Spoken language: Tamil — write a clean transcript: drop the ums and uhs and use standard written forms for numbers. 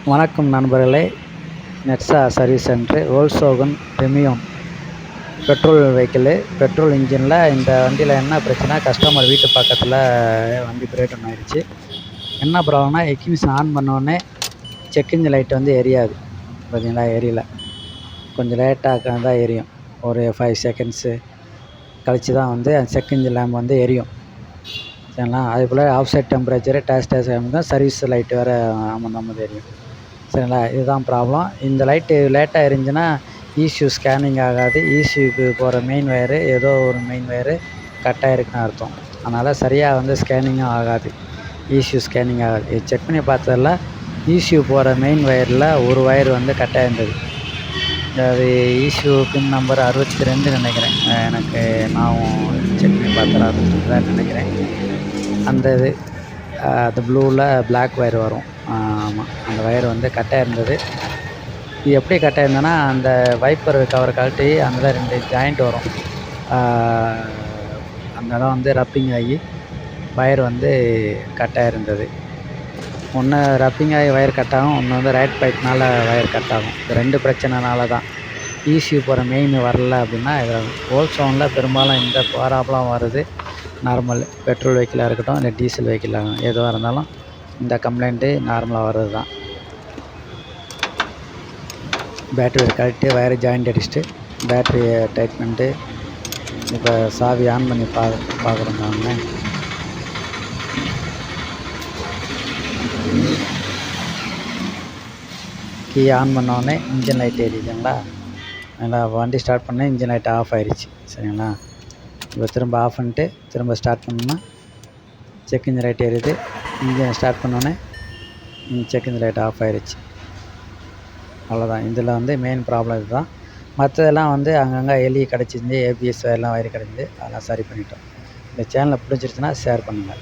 வணக்கம் நண்பர்களே. Nexa service centre. Volkswagen premium petrol vehicle. Petrol இன்ஜினில் இந்த வண்டியில் என்ன பிரச்சனை, கஸ்டமர் வீட்டு பக்கத்தில் வண்டி பிரேக் டவுன் ஆகிடுச்சு. என்ன ப்ராப்ளம்னா, எக்னிஷன் ஆன் பண்ணோடனே செக் இன்ஜின் லைட் வந்து எரியாது. பார்த்தீங்களா, எரியல. கொஞ்சம் லேட்டாக தான் எரியும். ஒரு 5 செகண்ட்ஸு கழித்து தான் வந்து அந்த செக் இன்ஜின் லேம்ப் வந்து எரியும். சரிங்களா. அதே போல் ஆஃப் சைட் டெம்பரேச்சரு டேஷ் தான் சர்வீஸ் லைட்டு வேறு அமர்ந்து எரியும். சரிங்களா. இதுதான் ப்ராப்ளம். இந்த லைட்டு லேட்டாக எரிஞ்சுன்னா இசியூ ஸ்கேனிங் ஆகாது. இசியூக்கு போகிற மெயின் ஒயரு ஏதோ ஒரு மெயின் ஒயரு கட் ஆகிருக்குன்னு அர்த்தம். அதனால் சரியாக வந்து ஸ்கேனிங்கும் ஆகாது. இசியூ ஸ்கேனிங் ஆகாது. இது செக் பண்ணி பார்த்ததில் இசியூ போகிற மெயின் ஒயரில் ஒரு ஒயர் வந்து கட் ஆகிருந்தது. அது இசியூ பின் நம்பர் 62 நினைக்கிறேன். எனக்கு நான் செக் பண்ணி பார்த்ததில் 62 தான் நினைக்கிறேன். அந்த இது அது ப்ளூவில் பிளாக் ஒயர் வரும். ஆமாம், அந்த ஒயர் வந்து கட்டாக இருந்தது. இது எப்படி கட்டாக இருந்ததுன்னா, அந்த வைப்பர் கவரை கழட்டி அதில் 2 ஜாயிண்ட் வரும். அந்த இடம் வந்து ரப்பிங் ஆகி ஒயர் வந்து கட்டாக இருந்தது. ஒன்று ரப்பிங் ஆகி ஒயர் கட் ஆகும், ஒன்று வந்து ரைட் பைப்னால் ஒயர் கட் ஆகும். இது 2 பிரச்சனைனால தான் இசியூ போகிற மெயின் வரல அப்படின்னா. இதில் வோல்க்ஸ்வாகனில் பெரும்பாலும் இந்த ப்ராப்ளம் வருது. நார்மல் பெட்ரோல் வெஹிக்கிளாக இருக்கட்டும், இல்லை டீசல் வெஹிக்கிளாக எதுவாக இருந்தாலும் இந்த கம்ப்ளைண்ட்டு நார்மலாக வர்றது தான். பேட்ரி கழட்டி ஒயரை ஜாயிண்ட் அடிச்சுட்டு பேட்ரியை டைட் பண்ணிட்டு இப்போ சாவி ஆன் பண்ணி பார்க்குறோங்க. அவங்க கீ ஆன் பண்ணோடனே இன்ஜின் லைட் எரியுதுங்களா. நல்லா வண்டி ஸ்டார்ட் பண்ணேன், இன்ஜின் லைட் ஆஃப் ஆயிடுச்சு. சரிங்களா. இப்போ திரும்ப ஆஃப் பண்ணிட்டு திரும்ப ஸ்டார்ட் பண்ணோம்னா செக் இன்ஜின் லைட் எரியுது. இன்ஜின் ஸ்டார்ட் பண்ணோன்னே செக் இன்ஜின் லைட் ஆஃப் ஆயிடுச்சு. அவ்வளோதான். இதில் வந்து மெயின் ப்ராப்ளம் இதுதான். மற்றதெல்லாம் வந்து அங்கங்கே எலி கிடச்சிருந்து, ஏபிஎஸ் எல்லாம் வயிறு கிடச்சிது, அதெல்லாம் சரி பண்ணிட்டோம். இந்த சேனலை பிடிச்சிருச்சுன்னா ஷேர் பண்ணுங்கள்.